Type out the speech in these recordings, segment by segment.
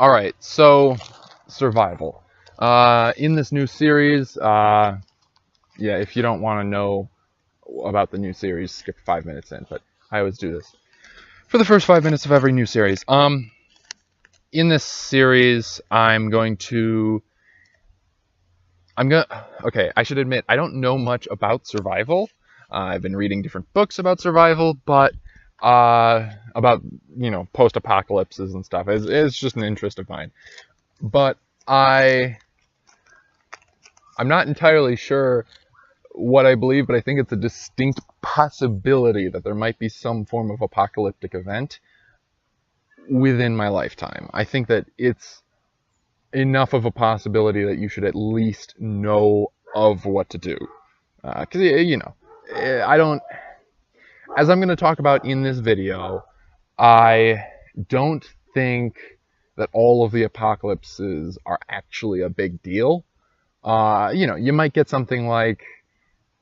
Alright, so survival. In this new series, yeah, if you don't want to know about the new series, skip 5 minutes in, but I always do this. For the first 5 minutes of every new series. In this series, okay, I should admit, I don't know much about survival. I've been reading different books about survival, but about, post-apocalypses and stuff. It's just an interest of mine. But I'm not entirely sure what I believe, but I think it's a distinct possibility that there might be some form of apocalyptic event within my lifetime. I think that it's enough of a possibility that you should at least know of what to do. Because, I don't... As I'm going to talk about in this video, I don't think that all of the apocalypses are actually a big deal. You might get something like,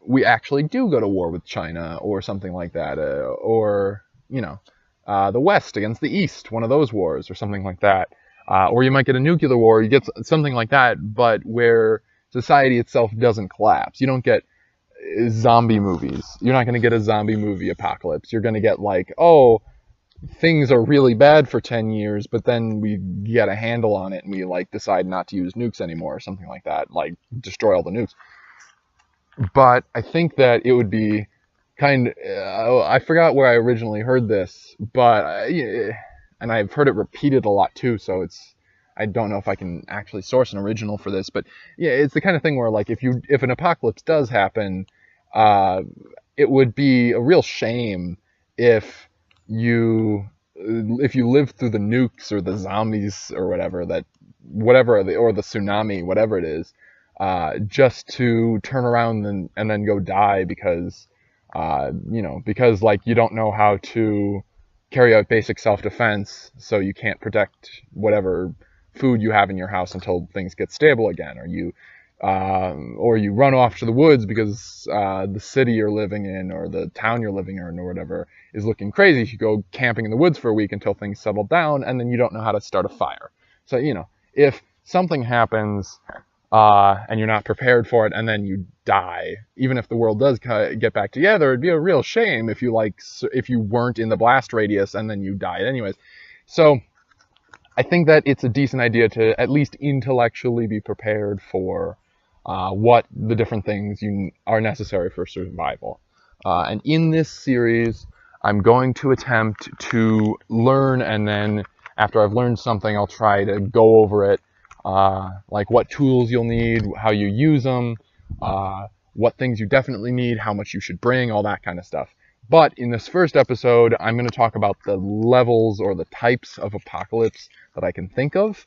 we actually do go to war with China, or something like that, or, the West against the East, one of those wars, or something like that. Or you might get a nuclear war, you get something like that, but where society itself doesn't collapse. You don't get zombie movies. You're not going to get a zombie movie apocalypse. You're going to get like, oh, things are really bad for 10 years, but then we get a handle on it and we decide not to use nukes anymore or something like that, destroy all the nukes. But I think that it would be I forgot where I originally heard this, but and I've heard it repeated a lot too, so I don't know if I can actually source an original for this, but yeah, it's the kind of thing where if an apocalypse does happen, it would be a real shame if you live through the nukes or the zombies or whatever, or the tsunami, whatever it is, just to turn around and then go die because you don't know how to carry out basic self-defense, so you can't protect whatever food you have in your house until things get stable again, or you run off to the woods because the city you're living in or the town you're living in or whatever is looking crazy. You go camping in the woods for a week until things settle down, and then you don't know how to start a fire. So, if something happens and you're not prepared for it and then you die, even if the world does get back together, it'd be a real shame if you weren't in the blast radius and then you died anyways. So I think that it's a decent idea to at least intellectually be prepared for what the different things are necessary for survival. And in this series, I'm going to attempt to learn, and then after I've learned something, I'll try to go over it, like what tools you'll need, how you use them, what things you definitely need, how much you should bring, all that kind of stuff. But in this first episode, I'm going to talk about the levels or the types of apocalypse that I can think of,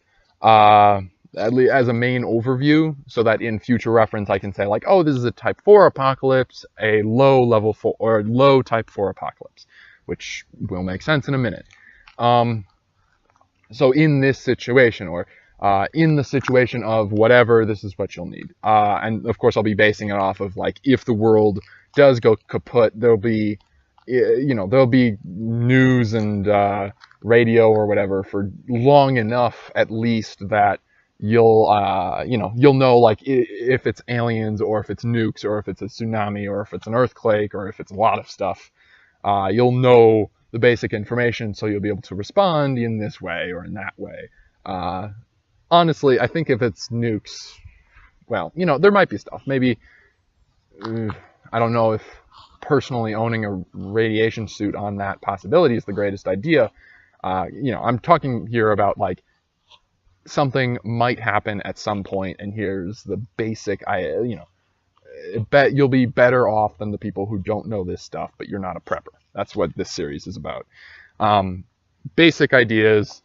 as a main overview, so that in future reference I can say oh, this is a type 4 apocalypse, a low level 4 or low type 4 apocalypse, which will make sense in a minute. So in this situation, or in the situation of whatever, this is what you'll need. And of course I'll be basing it off of if the world does go kaput, there'll be news and radio or whatever for long enough at least that you'll know if it's aliens or if it's nukes or if it's a tsunami or if it's an earthquake or if it's a lot of stuff. You'll know the basic information, so you'll be able to respond in this way or in that way. Honestly, I think if it's nukes, well, there might be stuff. Maybe, I don't know if personally owning a radiation suit on that possibility is the greatest idea. I'm talking here about something might happen at some point, and here's the basic, bet you'll be better off than the people who don't know this stuff, but you're not a prepper. That's what this series is about. Basic ideas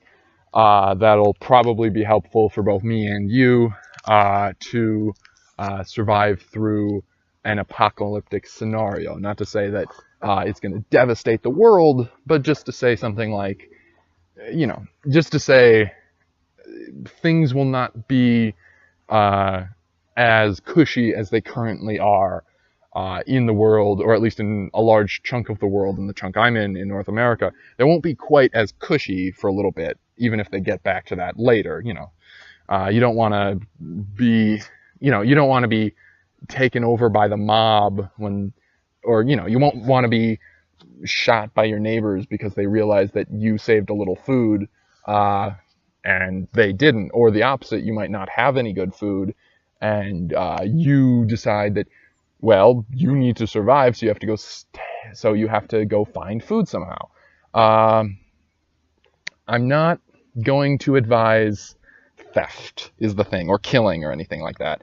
that'll probably be helpful for both me and you to survive through an apocalyptic scenario. Not to say that it's going to devastate the world, but just to say something just to say things will not be as cushy as they currently are in the world, or at least in a large chunk of the world, in the chunk I'm in North America. They won't be quite as cushy for a little bit, even if they get back to that later. You don't want to be, you don't want to be taken over by the mob or you won't want to be shot by your neighbors because they realize that you saved a little food and they didn't, or the opposite, you might not have any good food and you decide that, well, you need to survive, so you have to go find food somehow. I'm not going to advise theft is the thing, or killing or anything like that.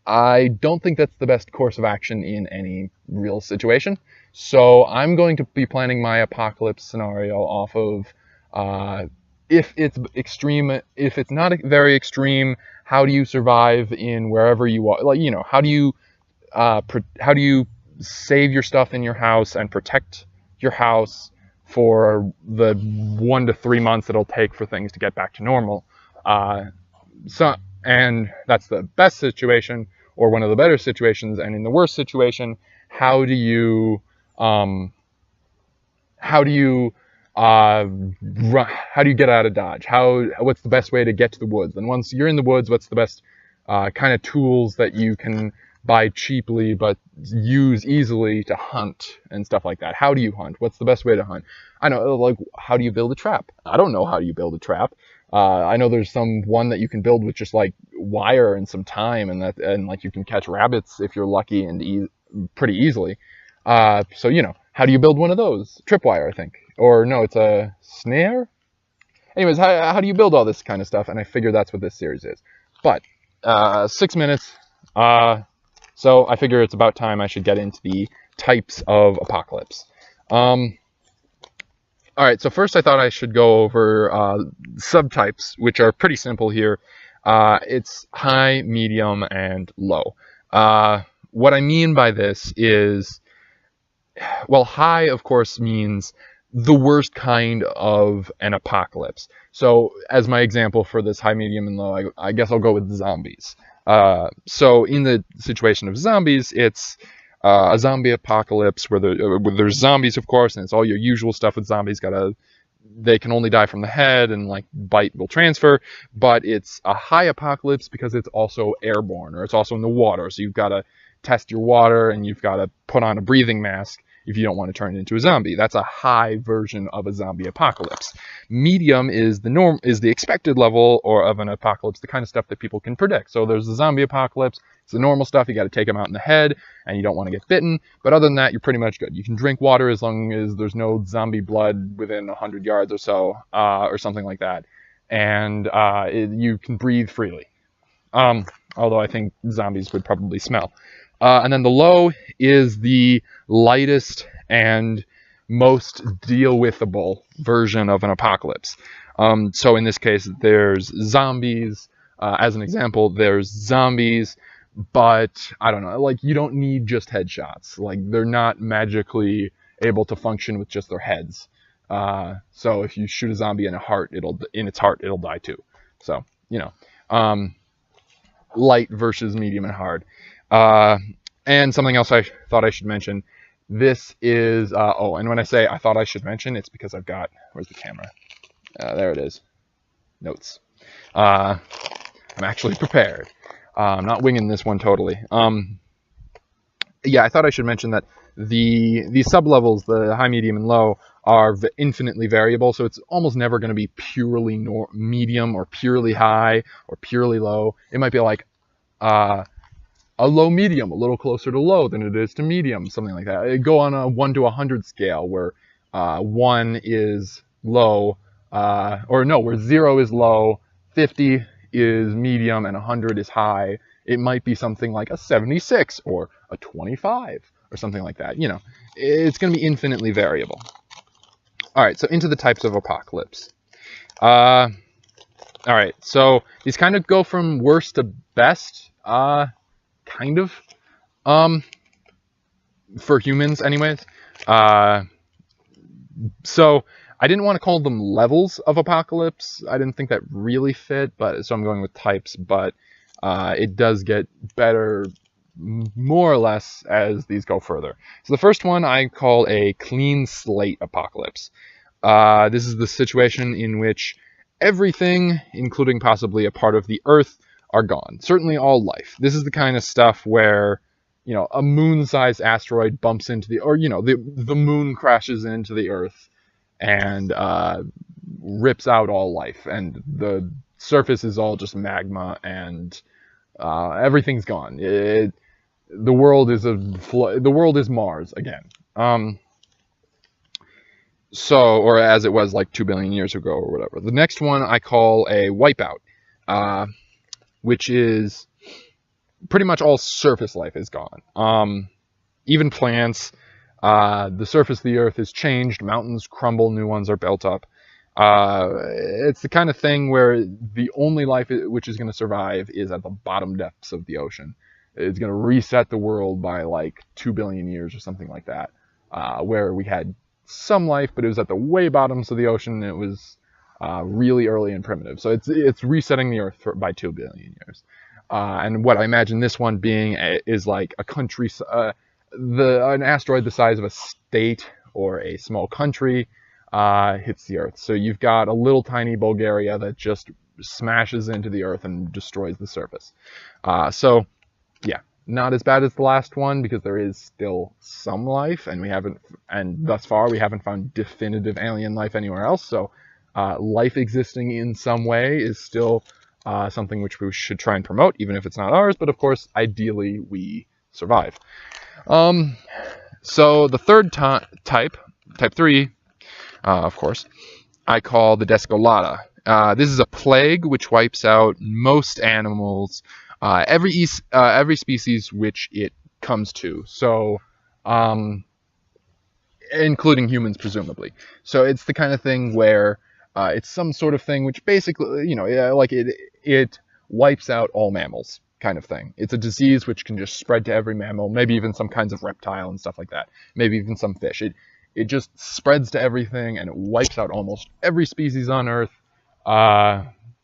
I don't think that's the best course of action in any real situation. So I'm going to be planning my apocalypse scenario off of if it's extreme, if it's not very extreme, how do you survive in wherever you are? Like, how do you save your stuff in your house and protect your house for the 1 to 3 months it'll take for things to get back to normal? And that's the best situation, or one of the better situations. And in the worst situation, how do you get out of Dodge? What's the best way to get to the woods? And once you're in the woods, what's the best kind of tools that you can buy cheaply but use easily to hunt and stuff like that? How do you hunt? What's the best way to hunt? I know, like, how do you build a trap? I don't know how you build a trap. I know there's one that you can build with just like wire and some time, and like you can catch rabbits if you're lucky and pretty easily. So how do you build one of those? Tripwire, I think, or no, it's a snare. Anyways, how do you build all this kind of stuff? And I figure that's what this series is. But 6 minutes, so I figure it's about time I should get into the types of apocalypse. All right, so first I thought I should go over subtypes, which are pretty simple here. It's high, medium, and low. What I mean by this is, well, high, of course, means the worst kind of an apocalypse. So as my example for this high, medium, and low, I guess I'll go with zombies. So in the situation of zombies, it's a zombie apocalypse where there's zombies, of course, and it's all your usual stuff with zombies. They can only die from the head, and like bite will transfer. But it's a high apocalypse because it's also airborne, or it's also in the water. So you've got to test your water, and you've got to put on a breathing mask if you don't want to turn into a zombie. That's a high version of a zombie apocalypse. Medium is the expected level of an apocalypse, the kind of stuff that people can predict. So there's the zombie apocalypse. It's the normal stuff. You got to take them out in the head, and you don't want to get bitten. But other than that, you're pretty much good. You can drink water as long as there's no zombie blood within 100 yards or so, or something like that. And you can breathe freely. Although I think zombies would probably smell. And then the low is the lightest and most deal-withable version of an apocalypse. So in this case, there's zombies. As an example, there's zombies, but I don't know, like, you don't need just headshots. Like, they're not magically able to function with just their heads. So if you shoot a zombie in its heart, it'll die too. So, light versus medium and hard. And something else I thought I should mention. This is, and when I say I thought I should mention, it's because where's the camera? There it is. Notes. I'm actually prepared. I'm not winging this one totally. Yeah, I thought I should mention that the sub-levels, the high, medium, and low, are infinitely variable, so it's almost never going to be purely medium or purely high or purely low. It might be like a low medium, a little closer to low than it is to medium, something like that. It'd go on a 1 to 100 scale where 1 is low, where 0 is low, 50 is medium, and 100 is high. It might be something like a 76 or a 25 or something like that. It's going to be infinitely variable. All right, so into the types of apocalypse. All right, so these kind of go from worst to best, kind of, for humans anyways. So I didn't want to call them levels of apocalypse. I didn't think that really fit, so I'm going with types, but it does get better more or less as these go further. So the first one I call a clean slate apocalypse. This is the situation in which everything, including possibly a part of the Earth, are gone. Certainly all life. This is the kind of stuff where, a moon-sized asteroid bumps into the moon crashes into the Earth and rips out all life, and the surface is all just magma, and everything's gone. The world is Mars again. Or as it was like 2 billion years ago or whatever. The next one I call a wipeout, which is pretty much all surface life is gone. Even plants, the surface of the Earth is changed, mountains crumble, new ones are built up. It's the kind of thing where the only life which is going to survive is at the bottom depths of the ocean. It's going to reset the world by like 2 billion years or something like that, where we had some life, but it was at the way bottoms of the ocean, and it was really early and primitive. So it's resetting the Earth by 2 billion years. And what I imagine this one being is like a country, an asteroid the size of a state or a small country hits the Earth. So you've got a little tiny Bulgaria that just smashes into the Earth and destroys the surface. So yeah, not as bad as the last one, because there is still some life, and thus far we haven't found definitive alien life anywhere else. So life existing in some way is still something which we should try and promote, even if it's not ours. But of course, ideally we survive. So the third type 3, of course, I call the Descolata. This is a plague which wipes out most animals, every species which it comes to. So, including humans, presumably. So it's the kind of thing where it's some sort of thing which basically, it wipes out all mammals, kind of thing. It's a disease which can just spread to every mammal, maybe even some kinds of reptile and stuff like that, maybe even some fish. It just spreads to everything, and it wipes out almost every species on Earth.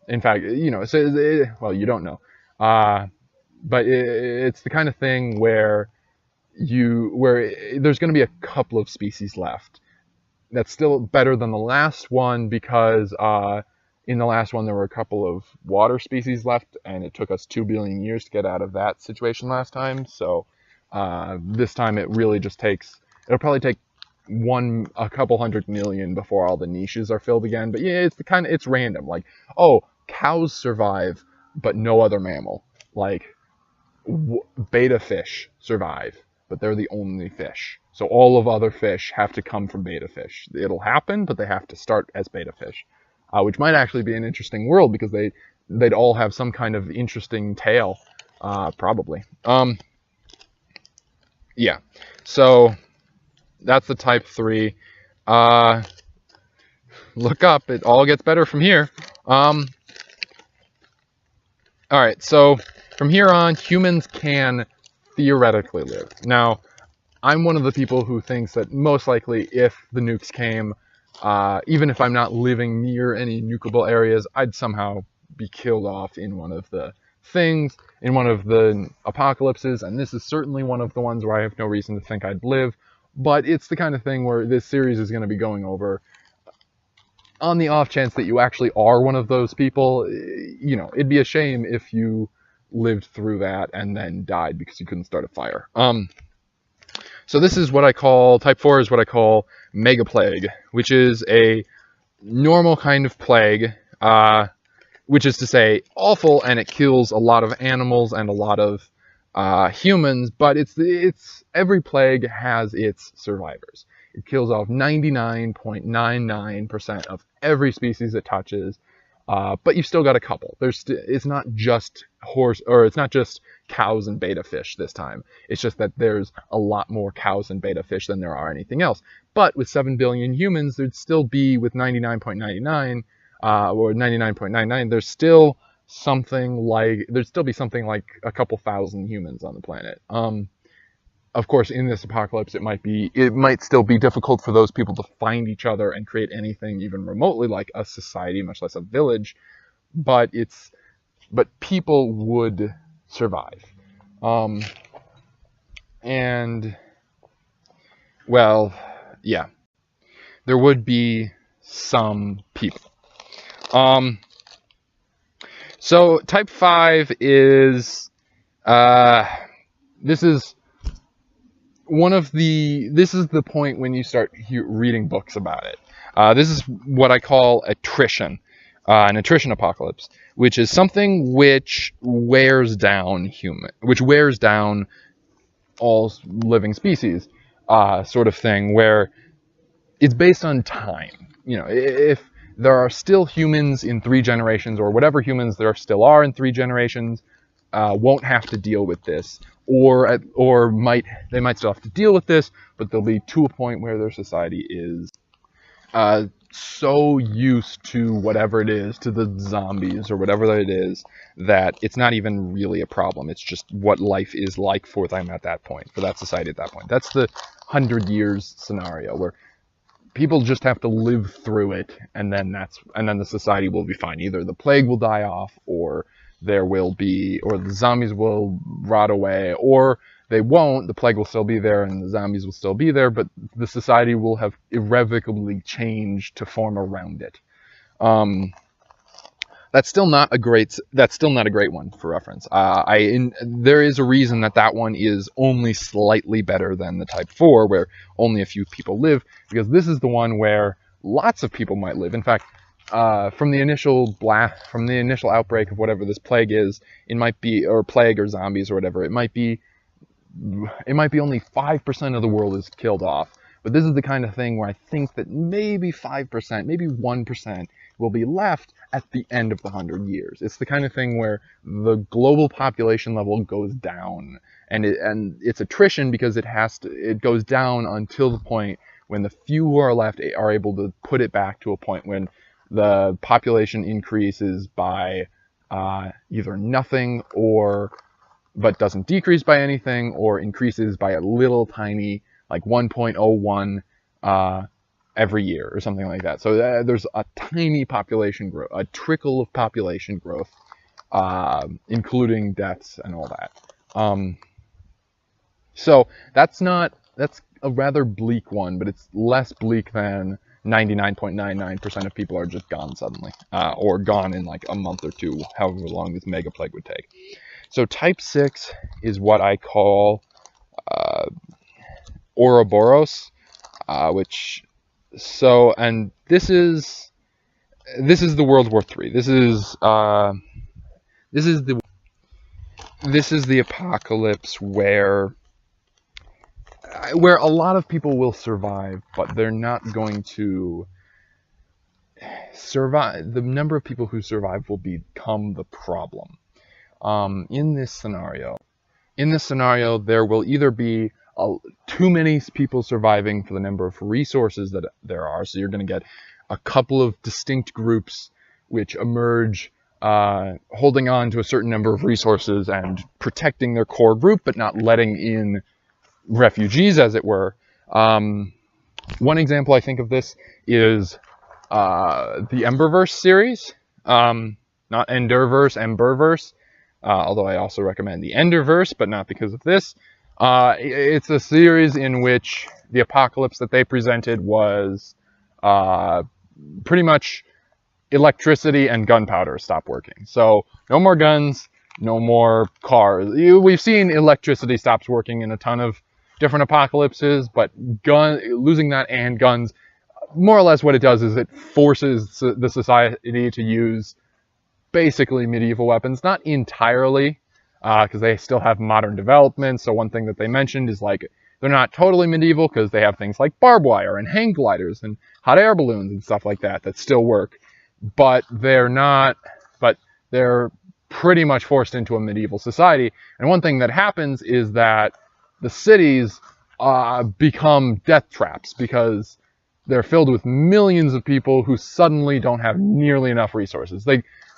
In fact, you don't know. But it's the kind of thing where there's going to be a couple of species left. That's still better than the last one, because in the last one there were a couple of water species left, and it took us 2 billion years to get out of that situation last time. So this time it'll probably take a couple 100 million before all the niches are filled again. But yeah, it's random. Like, oh, cows survive, but no other mammal. Like, beta fish survive, but they're the only fish. So all of other fish have to come from beta fish. It'll happen, but they have to start as beta fish, which might actually be an interesting world, because they'd all have some kind of interesting tale, probably. Yeah, so that's the type 3. Look up, it all gets better from here. Alright, so from here on, humans can theoretically live. Now, I'm one of the people who thinks that most likely if the nukes came, even if I'm not living near any nukeable areas, I'd somehow be killed off in one of the apocalypses, and this is certainly one of the ones where I have no reason to think I'd live. But it's the kind of thing where this series is going to be going over. On the off chance that you actually are one of those people, it'd be a shame if you lived through that and then died because you couldn't start a fire. So this is what I call, type 4 is what I call mega plague, which is a normal kind of plague, which is to say awful, and it kills a lot of animals and a lot of humans, but every plague has its survivors. It kills off 99.99% of every species it touches, but you've still got a couple. It's not just it's not just cows and beta fish this time. It's just that there's a lot more cows and beta fish than there are anything else. But with 7 billion humans, there'd still be, with 99.99 or 99.99, there'd still be something like a couple thousand humans on the planet. Of course, in this apocalypse, it might still be difficult for those people to find each other and create anything even remotely like a society, much less a village. But people would survive. And, well, yeah, there would be some people. So type 5 is this is this is the point when you start reading books about it. This is what I call attrition, an attrition apocalypse, which is something which wears down all living species, sort of thing, where it's based on time. If there are still humans in 3 generations, or whatever humans there still are in 3 generations, won't have to deal with this, or they might still have to deal with this, but they'll be to a point where their society is so used to whatever it is, to the zombies or whatever it is, that it's not even really a problem. It's just what life is like for them at that point, for that society at that point. That's the 100 years scenario, where people just have to live through it, and then the society will be fine. Either the plague will die off, or the zombies will rot away, or they won't. The plague will still be there, and the zombies will still be there, but the society will have irrevocably changed to form around it. That's still not a great one for reference. There is a reason that one is only slightly better than the type 4, where only a few people live, because this is the one where lots of people might live. In fact, from the initial outbreak of whatever this plague is, it might be, or plague or zombies or whatever, it might be only 5% of the world is killed off. But this is the kind of thing where I think that maybe 5%, maybe 1% will be left at the end of the 100 years. It's the kind of thing where the global population level goes down, and it's attrition because it goes down until the point when the few who are left are able to put it back to a point when the population increases by either nothing, but doesn't decrease by anything, or increases by a little tiny, like 1.01 every year or something like that. So there's a tiny population growth, a trickle of population growth, including deaths and all that. So that's a rather bleak one, but it's less bleak than 99.99% of people are just gone suddenly, or gone in like a month or two, however long this mega plague would take. So type 6 is what I call Ouroboros, and this is the World War III. This is the apocalypse where a lot of people will survive, but they're not going to survive. The number of people who survive will become the problem. In this scenario, there will either be too many people surviving for the number of resources that there are, so you're going to get a couple of distinct groups which emerge, holding on to a certain number of resources and protecting their core group, but not letting in refugees, as it were. One example I think of this is the Emberverse series, not Enderverse, Emberverse, although I also recommend the Enderverse, but not because of this. It's a series in which the apocalypse that they presented was pretty much electricity and gunpowder stop working. So no more guns, no more cars. We've seen electricity stops working in a ton of different apocalypses, but losing that and guns, more or less what it does is it forces the society to use basically medieval weapons. Not entirely, because they still have modern developments. So one thing that they mentioned is like they're not totally medieval because they have things like barbed wire and hang gliders and hot air balloons and stuff like that still work, but they're pretty much forced into a medieval society. And one thing that happens is that the cities become death traps because they're filled with millions of people who suddenly don't have nearly enough resources.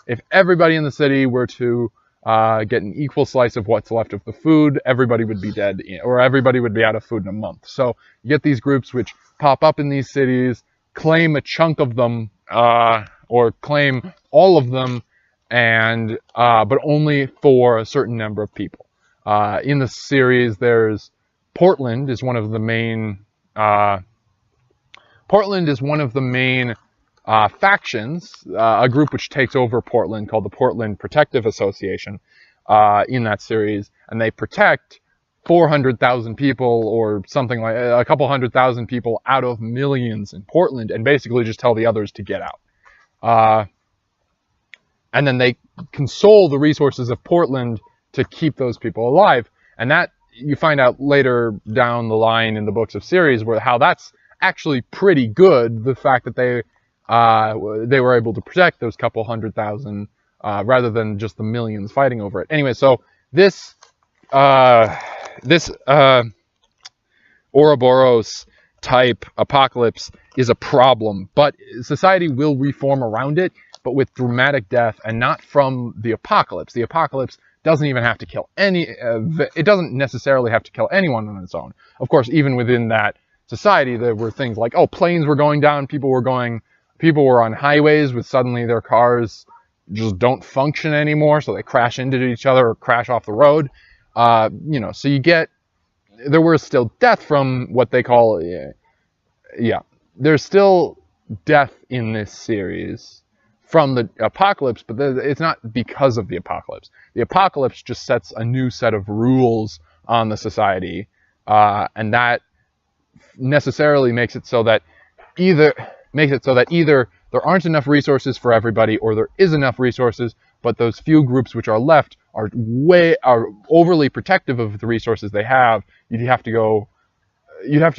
If everybody in the city were to get an equal slice of what's left of the food, everybody would be dead, or everybody would be out of food in a month. So you get these groups which pop up in these cities, claim a chunk of them, or claim all of them, and but only for a certain number of people. In the series, there's Portland is one of the main factions, a group which takes over Portland called the Portland Protective Association in that series, and they protect 400,000 people or something like a couple 100,000 people out of millions in Portland, and basically just tell the others to get out. And then they console the resources of Portland to keep those people alive. And that you find out later down the line in the books of series where how that's actually pretty good. The fact that they were able to protect those couple 100,000 rather than just the millions fighting over it. Anyway, so this Ouroboros type apocalypse is a problem, but society will reform around it, but with dramatic death and not from the apocalypse. The apocalypse doesn't even have to kill it doesn't necessarily have to kill anyone on its own. Of course, even within that society, there were things like, oh, planes were going down, people were on highways with suddenly their cars just don't function anymore, so they crash into each other or crash off the road. So there was still death from what they call, there's still death in this series from the apocalypse, but it's not because of the apocalypse. The apocalypse just sets a new set of rules on the society, and that necessarily makes it so that either there aren't enough resources for everybody, or there is enough resources, but those few groups which are left are overly protective of the resources they have. You'd have to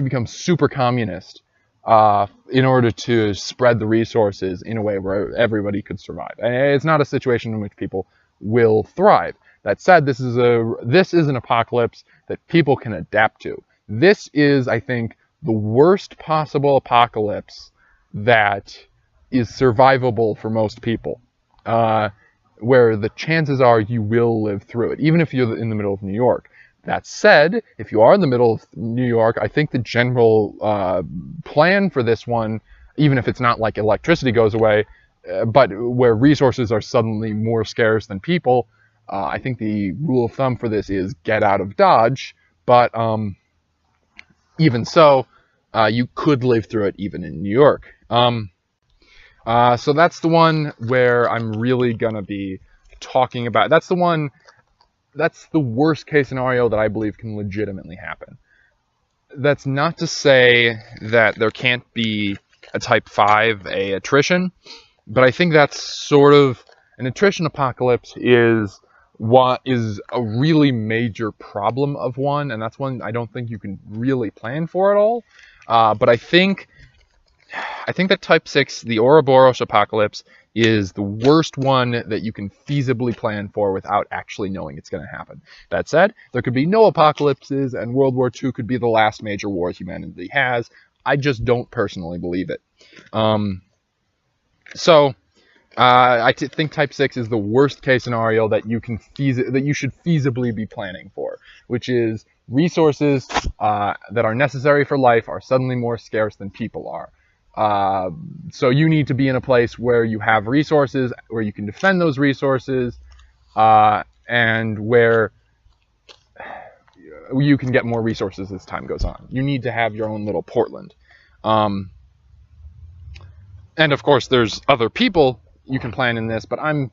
become super communist in order to spread the resources in a way where everybody could survive. And it's not a situation in which people will thrive. That said, this is an apocalypse that people can adapt to. This is, I think, the worst possible apocalypse that is survivable for most people, where the chances are you will live through it, even if you're in the middle of New York. That said, if you are in the middle of New York, I think the general plan for this one, even if it's not like electricity goes away, but where resources are suddenly more scarce than people, I think the rule of thumb for this is get out of Dodge. But even so, you could live through it even in New York. So that's the one where I'm really going to be talking about. That's the worst case scenario that I believe can legitimately happen. That's not to say that there can't be a type 5A attrition, but I think that's sort of an attrition apocalypse is what is a really major problem of one, and that's one I don't think you can really plan for at all. But I think that type 6, the Ouroboros apocalypse, is the worst one that you can feasibly plan for without actually knowing it's going to happen. That said, there could be no apocalypses, and World War II could be the last major war humanity has. I just don't personally believe it. I think type 6 is the worst case scenario that you should feasibly be planning for, which is resources that are necessary for life are suddenly more scarce than people are. So you need to be in a place where you have resources, where you can defend those resources, and where you can get more resources as time goes on. You need to have your own little Portland. And of course, there's other people you can plan in this, but I'm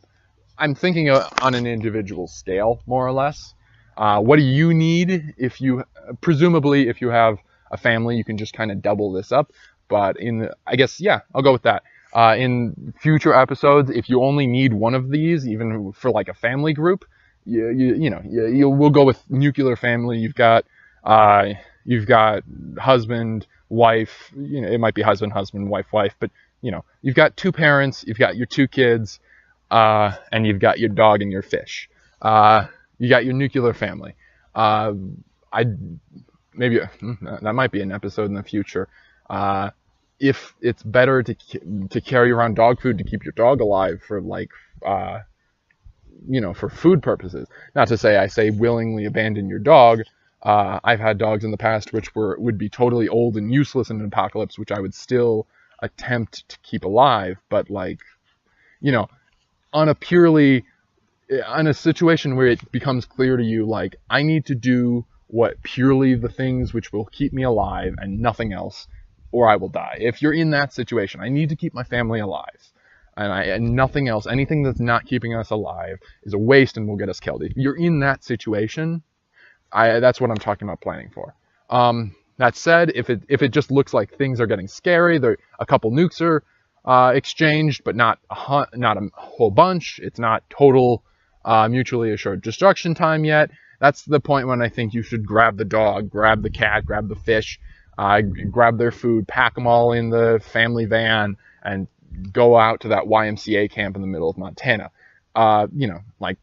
thinking on an individual scale, more or less. What do you need? Presumably, if you have a family, you can just kind of double this up. But I'll go with that. In future episodes, if you only need one of these, even for like a family group, we'll go with nuclear family. You've got husband, wife. It might be husband, wife, but you've got two parents, you've got your two kids, and you've got your dog and your fish. You got your nuclear family. That might be an episode in the future. If it's better to carry around dog food to keep your dog alive for for food purposes. Not to say I say willingly abandon your dog. I've had dogs in the past which would be totally old and useless in an apocalypse, which I would still attempt to keep alive. But on a situation where it becomes clear to you, like, I need to do what purely the things which will keep me alive and nothing else, or I will die. If you're in that situation, I need to keep my family alive. And nothing else, anything that's not keeping us alive is a waste and will get us killed. If you're in that situation, that's what I'm talking about planning for. That said, if it just looks like things are getting scary, a couple nukes are exchanged, but not a whole bunch. It's not total mutually assured destruction time yet. That's the point when I think you should grab the dog, grab the cat, grab the fish, grab their food, pack them all in the family van, and go out to that YMCA camp in the middle of Montana. Like,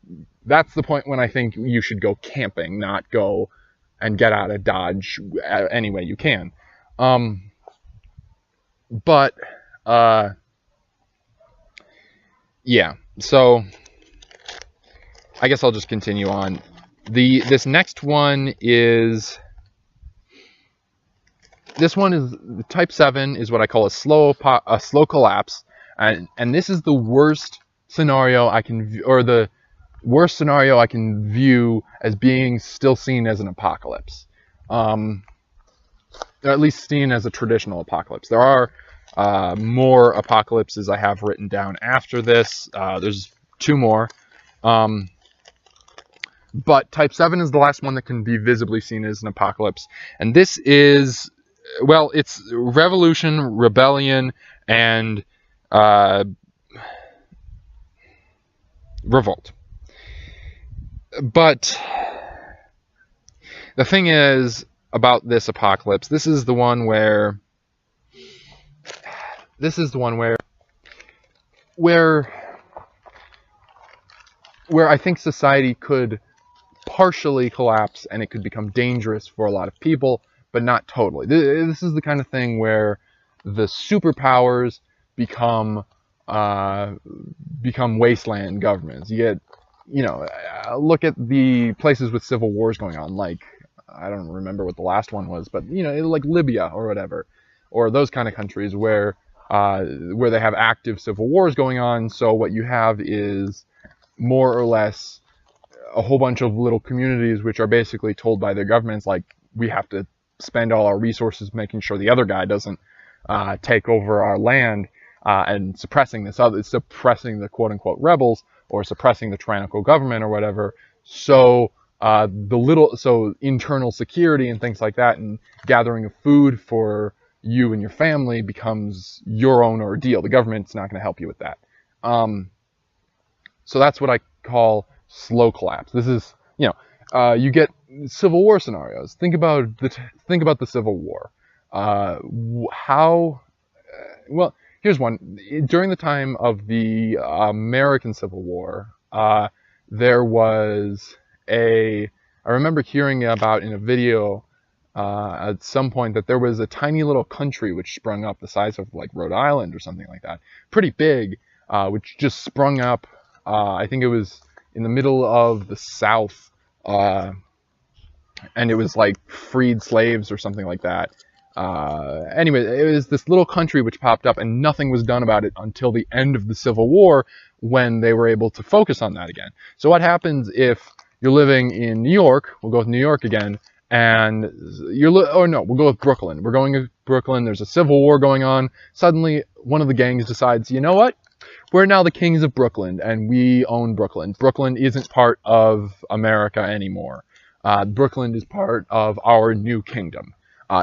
that's the point when I think you should go camping, not go and get out of Dodge any way you can. Yeah, so I guess I'll just continue on. This next one is... This one is type 7 is what I call a slow collapse, and this is the worst scenario I can, or the worst scenario I can view as being still seen as an apocalypse, or at least seen as a traditional apocalypse. There are more apocalypses I have written down after this. There's 2 more, but type 7 is the last one that can be visibly seen as an apocalypse, and this is... Well, it's revolution, rebellion, and revolt. But the thing is about this apocalypse, this is the one where I think society could partially collapse and it could become dangerous for a lot of people, but not totally. This is the kind of thing where the superpowers become wasteland governments. You get, look at the places with civil wars going on, like, I don't remember what the last one was, but, like Libya or whatever, or those kind of countries where they have active civil wars going on. So what you have is more or less a whole bunch of little communities which are basically told by their governments, like, we have to spend all our resources making sure the other guy doesn't take over our land, and suppressing the quote-unquote rebels, or suppressing the tyrannical government or whatever. So internal security and things like that, and gathering of food for you and your family becomes your own ordeal. The government's not going to help you with that. So that's what I call slow collapse. This is, you get Civil War scenarios. Think about the Civil War. Well, here's one. During the time of the American Civil War, there was I remember hearing about in a video at some point that there was a tiny little country which sprung up the size of like Rhode Island or something like that, pretty big, which just sprung up. I think it was in the middle of the South. And it was like freed slaves or something like that. Anyway, it was this little country which popped up, and nothing was done about it until the end of the Civil War, when they were able to focus on that again. So what happens if you're living in New York? We'll go with New York again, and we'll go with Brooklyn. We're going to Brooklyn. There's a civil war going on. Suddenly, one of the gangs decides, you know what? We're now the kings of Brooklyn, and we own Brooklyn. Brooklyn isn't part of America anymore. Brooklyn is part of our new kingdom.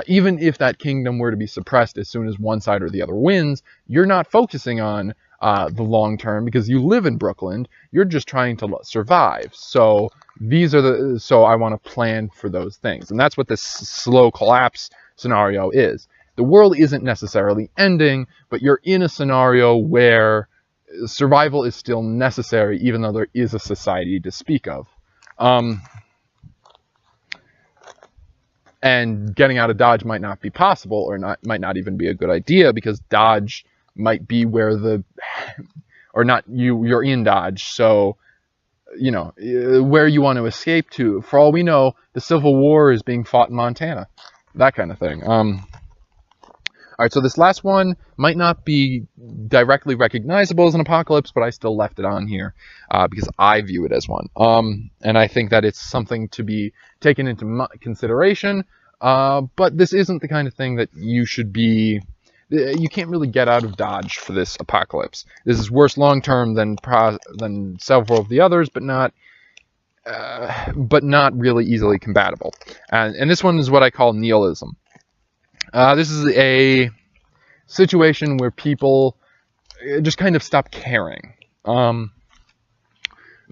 Even if that kingdom were to be suppressed as soon as one side or the other wins, you're not focusing on the long term because you live in Brooklyn. You're just trying to survive. So I want to plan for those things. And that's what this slow collapse scenario is. The world isn't necessarily ending, but you're in a scenario where survival is still necessary, even though there is a society to speak of. And getting out of Dodge might not be possible, or might not even be a good idea, because Dodge might be where you're in Dodge. So, where you want to escape to. For all we know, the Civil War is being fought in Montana. That kind of thing. All right, so this last one might not be directly recognizable as an apocalypse, but I still left it on here because I view it as one. And I think that it's something to be taken into consideration But this isn't the kind of thing that you should be. You can't really get out of Dodge for this apocalypse. This is worse long term than several of the others, but not really easily compatible. And this one is what I call nihilism. This is a situation where people just kind of stop caring. The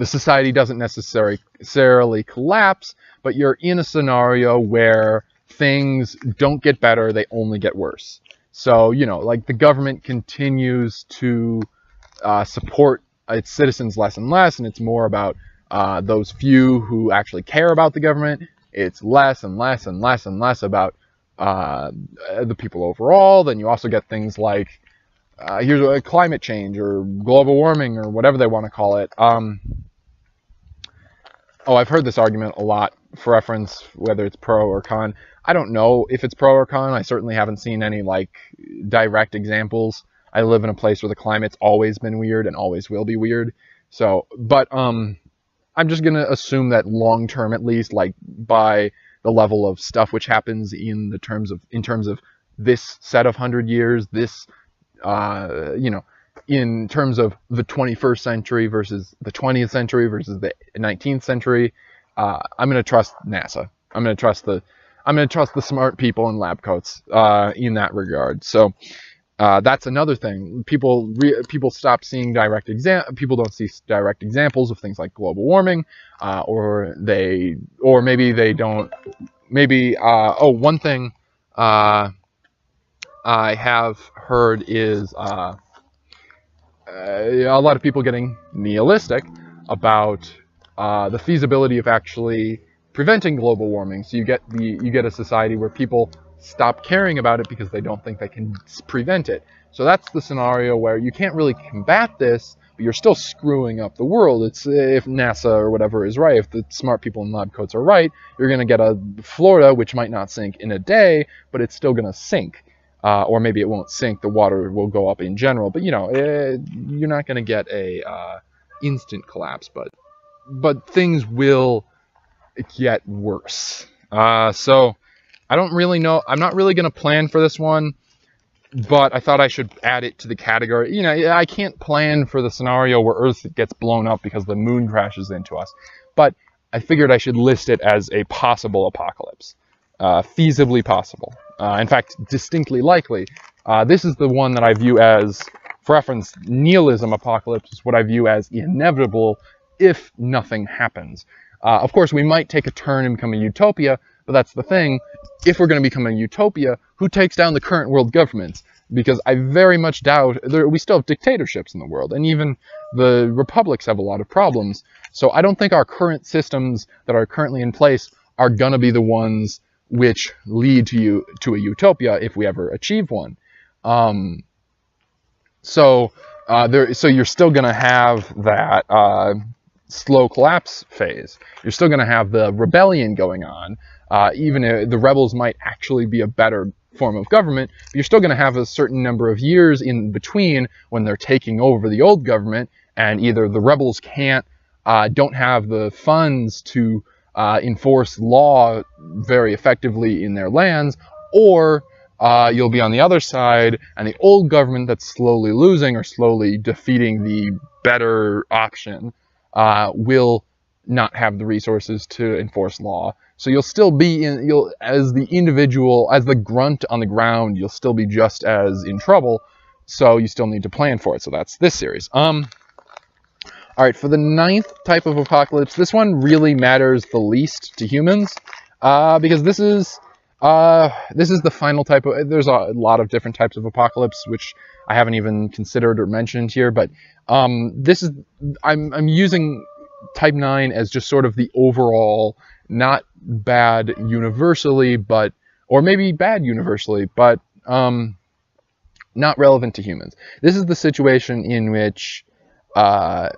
society doesn't necessarily collapse, but you're in a scenario where things don't get better, they only get worse. So, like the government continues to support its citizens less and less, and it's more about those few who actually care about the government. It's less and less and less and less about the people overall. Then you also get things like here's climate change or global warming or whatever they want to call it. I've heard this argument a lot for reference, whether it's pro or con. I don't know if it's pro or con. I certainly haven't seen any direct examples. I live in a place where the climate's always been weird and always will be weird. So, but I'm just gonna assume that long term, at least, by the level of stuff which happens in terms of this set of 100 years, this in terms of the 21st century versus the 20th century versus the 19th century, I'm going to trust NASA. I'm going to trust the smart people in lab coats in that regard. So that's another thing. People stop seeing people don't see direct examples of things like global warming, or maybe they don't. Maybe one thing I have heard is a lot of people getting nihilistic about the feasibility of actually preventing global warming. So you get a society where people stop caring about it because they don't think they can prevent it. So that's the scenario where you can't really combat this, but you're still screwing up the world. It's if NASA or whatever is right, if the smart people in lab coats are right, you're going to get a Florida which might not sink in a day, but it's still going to sink. Or maybe it won't sink, the water will go up in general. But you're not going to get a instant collapse, but things will get worse. So I don't really know. I'm not really going to plan for this one, but I thought I should add it to the category. I can't plan for the scenario where Earth gets blown up because the moon crashes into us, but I figured I should list it as a possible apocalypse, feasibly possible. In fact, distinctly likely. This is the one that I view as, for reference, nihilism apocalypse is what I view as inevitable if nothing happens. Of course, we might take a turn and become a utopia, but that's the thing. If we're going to become a utopia, who takes down the current world governments? Because I very much doubt, we still have dictatorships in the world, and even the republics have a lot of problems. So I don't think our current systems that are currently in place are going to be the ones which lead to a utopia if we ever achieve one. So you're still going to have that slow collapse phase. You're still going to have the rebellion going on. Even the rebels might actually be a better form of government, but you're still going to have a certain number of years in between when they're taking over the old government, and either the rebels don't have the funds to enforce law very effectively in their lands, or you'll be on the other side, and the old government that's slowly losing or slowly defeating the better option will not have the resources to enforce law. So you'll still be as the individual, as the grunt on the ground, you'll still be just as in trouble. So you still need to plan for it. So that's this series. All right, for the 9th type of apocalypse, this one really matters the least to humans, because this is the final type of. There's a lot of different types of apocalypse which I haven't even considered or mentioned here, but I'm using type 9 as just sort of the overall, not bad universally, or maybe bad universally, but not relevant to humans. This is the situation in which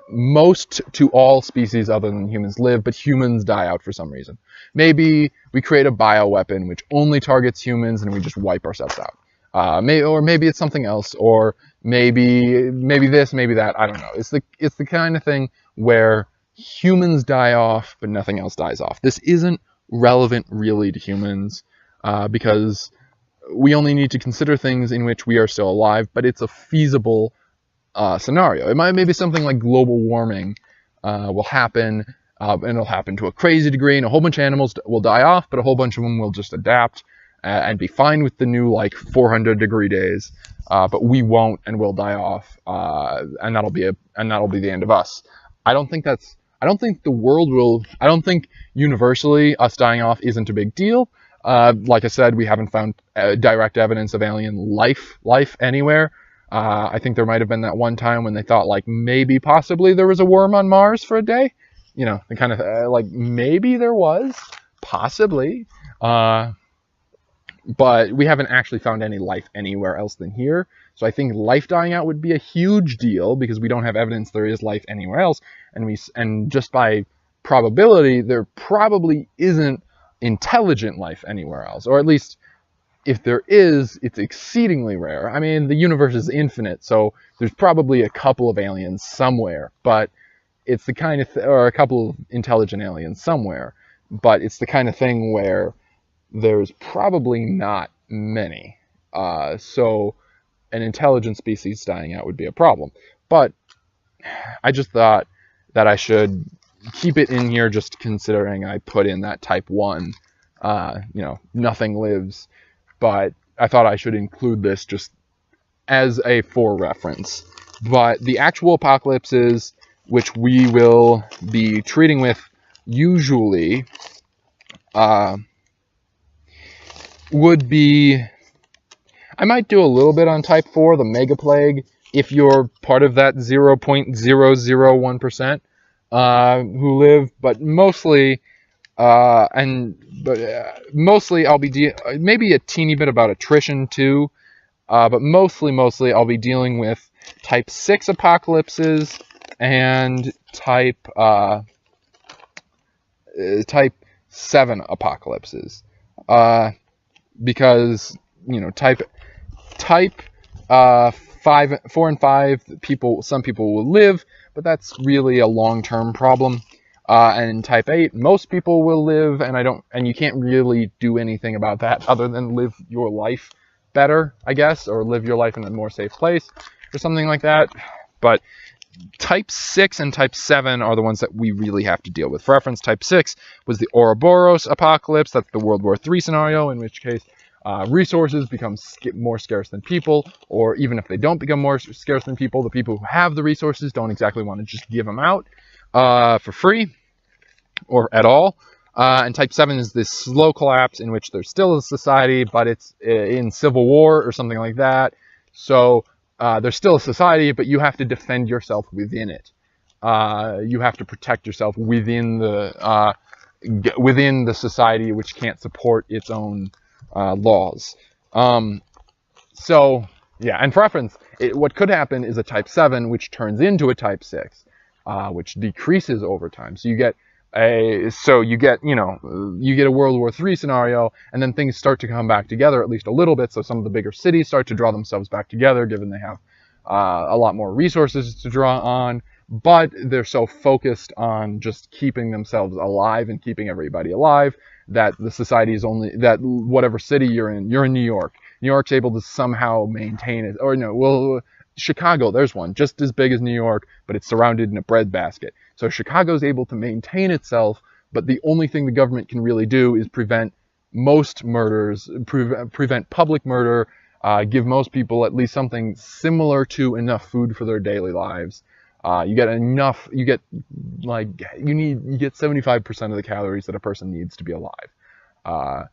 most to all species other than humans live, but humans die out for some reason. Maybe we create a bioweapon which only targets humans and we just wipe ourselves out. Maybe it's something else, or maybe this, maybe that. I don't know. It's the kind of thing where humans die off, but nothing else dies off. This isn't relevant really to humans. because we only need to consider things in which we are still alive, but it's a feasible scenario. It might maybe something like global warming will happen, and it'll happen to a crazy degree, and a whole bunch of animals will die off, but a whole bunch of them will just adapt and be fine with the new like 400-degree days. But we won't, and we'll die off, and that'll be the end of us. I don't think the world will. I don't think universally us dying off isn't a big deal. Like I said, we haven't found direct evidence of alien life anywhere. I think there might have been that one time when they thought like maybe possibly there was a worm on Mars for a day. You know, the kind of like maybe there was, possibly. But we haven't actually found any life anywhere else than here. So I think life dying out would be a huge deal because we don't have evidence there is life anywhere else. And just by probability, there probably isn't intelligent life anywhere else. Or at least if there is, it's exceedingly rare. I mean, the universe is infinite, so there's probably a couple of aliens somewhere. But it's the kind of or a couple of intelligent aliens somewhere. But it's the kind of thing where there's probably not many. So an intelligent species dying out would be a problem. But I just thought that I should keep it in here just considering I put in that type 1, nothing lives. But I thought I should include this just as a for reference. But the actual apocalypses, which we will be treating with usually, would be, I might do a little bit on type 4, the mega plague, if you're part of that 0.001% who live, but mostly mostly I'll be maybe a teeny bit about attrition too, but mostly I'll be dealing with type 6 apocalypses and type 7 apocalypses. Because type 4 and 5 some people will live, but that's really a long-term problem. And type 8, most people will live, and you can't really do anything about that other than live your life better, I guess, or live your life in a more safe place or something like that. But type 6 and type 7 are the ones that we really have to deal with. For reference, type 6 was the Ouroboros apocalypse. That's the World War III scenario, in which case resources become more scarce than people, or even if they don't become more scarce than people, the people who have the resources don't exactly want to just give them out for free or at all. And type 7 is this slow collapse in which there's still a society, but it's in civil war or something like that. So there's still a society, but you have to defend yourself within it. You have to protect yourself within the society, which can't support its own laws. So yeah, and for reference, what could happen is a type 7, which turns into a type 6, which decreases over time. So you get a World War III scenario, and then things start to come back together at least a little bit. So some of the bigger cities start to draw themselves back together, given they have a lot more resources to draw on. But they're so focused on just keeping themselves alive and keeping everybody alive that the society is only that whatever city you're in New York. New York's able to somehow maintain it, or no, well, Chicago, there's one just as big as New York, but it's surrounded in a breadbasket. So Chicago's able to maintain itself, but the only thing the government can really do is prevent most murders, prevent public murder, give most people at least something similar to enough food for their daily lives. You get 75% of the calories that a person needs to be alive.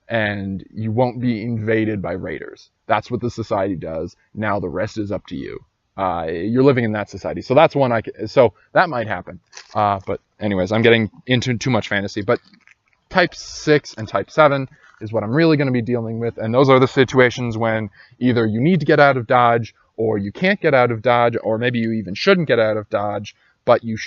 And you won't be invaded by raiders. That's what the society does. Now the rest is up to you. You're living in that society. So that's one so that might happen. But anyways, I'm getting into too much fantasy. But type 6 and type 7 is what I'm really going to be dealing with. And those are the situations when either you need to get out of Dodge, or you can't get out of Dodge, or maybe you even shouldn't get out of Dodge, but you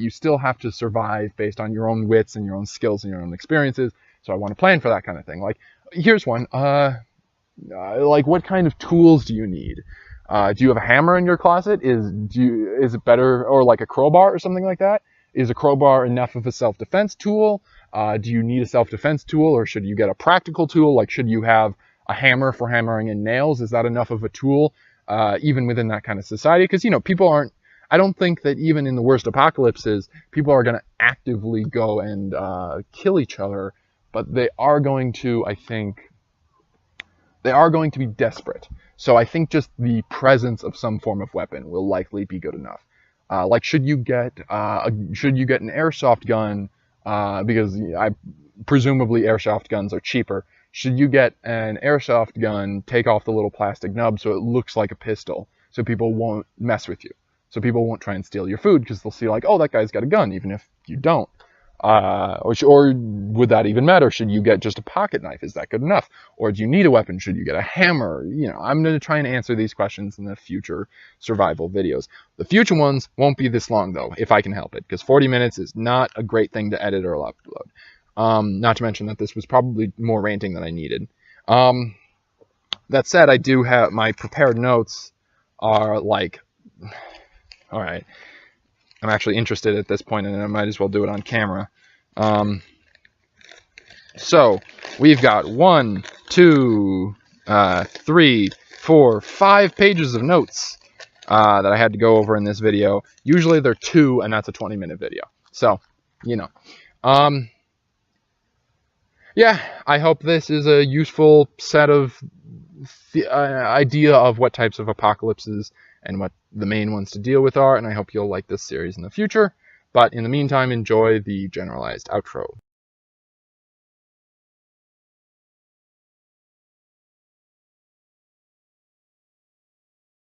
still have to survive based on your own wits and your own skills and your own experiences. So I want to plan for that kind of thing. Like, here's one. Like, what kind of tools do you need? Do you have a hammer in your closet? Is it better, or like a crowbar or something like that? Is a crowbar enough of a self-defense tool? Do you need a self-defense tool, or should you get a practical tool? Like, should you have a hammer for hammering in nails? Is that enough of a tool, even within that kind of society? Because, people aren't, I don't think that even in the worst apocalypses, people are going to actively go and kill each other, but they are going to, I think, they are going to be desperate. So I think just the presence of some form of weapon will likely be good enough. Like, should you get an airsoft gun? Because presumably airsoft guns are cheaper. Should you get an airsoft gun, take off the little plastic nub so it looks like a pistol, so people won't mess with you, so people won't try and steal your food because they'll see like, oh, that guy's got a gun, even if you don't. Or would that even matter? Should you get just a pocket knife? Is that good enough? Or do you need a weapon? Should you get a hammer? I'm going to try and answer these questions in the future survival videos. The future ones won't be this long, though, if I can help it, because 40 minutes is not a great thing to edit or upload. Not to mention that this was probably more ranting than I needed. That said, I do have my prepared notes are like, all right, I'm actually interested at this point, and I might as well do it on camera. So we've got 1, 2, 3, 4, 5 pages of notes that I had to go over in this video. Usually they're 2, and that's a 20-minute video. So, yeah, I hope this is a useful set of idea of what types of apocalypses and what the main ones to deal with are, and I hope you'll like this series in the future. But in the meantime, enjoy the generalized outro.